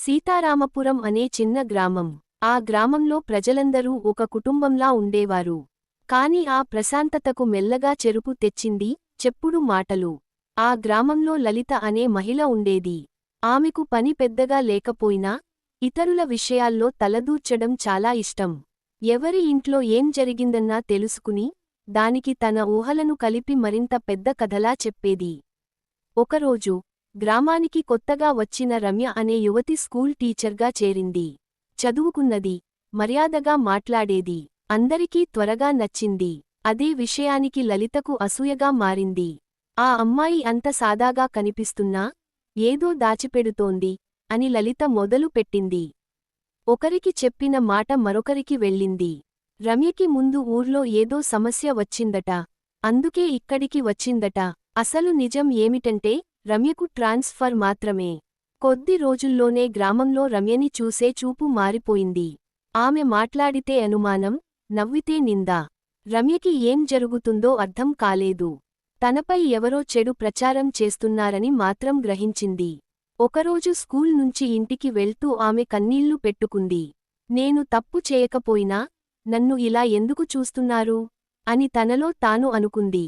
సీతారామపురం అనే చిన్న గ్రామం. ఆ గ్రామంలో ప్రజలందరూ ఒక కుటుంబంలా ఉండేవారు. కాని ఆ ప్రశాంతతకు మెల్లగా చెరుపు తెచ్చింది చెప్పుడు మాటలు. ఆ గ్రామంలో లలిత అనే మహిళ ఉండేది. ఆమెకు పని పెద్దగా లేకపోయినా ఇతరుల విషయాల్లో తలదూర్చడం చాలా ఇష్టం. ఎవరి ఇంట్లో ఏం జరిగిందన్నా తెలుసుకుని దానికి తన ఊహలను కలిపి మరింత పెద్ద కథలా చెప్పేది. ఒకరోజు గ్రామానికి కొత్తగా వచ్చిన రమ్య అనే యువతి స్కూల్ టీచర్గా చేరింది. చదువుకున్నది, మర్యాదగా మాట్లాడేది, అందరికీ త్వరగా నచ్చింది. అదే విషయానికి లలితకు అసూయగా మారింది. ఆ అమ్మాయి అంత సాదాగా కనిపిస్తున్నా ఏదో దాచిపెడుతోంది అని లలిత మొదలు పెట్టింది. ఒకరికి చెప్పిన మాట మరొకరికి వెళ్ళింది. రమ్యకి ముందు ఊర్లో ఏదో సమస్య వచ్చిందట. అందుకే ఇక్కడికి వచ్చిందట. అసలు నిజం ఏమిటంటే రమ్యకు ట్రాన్స్ఫర్ మాత్రమే. కొద్ది రోజుల్లోనే గ్రామంలో రమ్యని చూసే చూపు మారిపోయింది. ఆమె మాట్లాడితే అనుమానం, నవ్వితే నింద. రమ్యకి ఏం జరుగుతుందో అర్థం కాలేదు. తనపై ఎవరో చెడు ప్రచారం చేస్తున్నారని మాత్రం గ్రహించింది. ఒకరోజు స్కూల్ నుంచి ఇంటికి వెళ్తూ ఆమె కన్నీళ్లు పెట్టుకుంది. నేను తప్పు చేయకపోయినా నన్ను ఇలా ఎందుకు చూస్తున్నారు అని తనలో తాను అనుకుంది.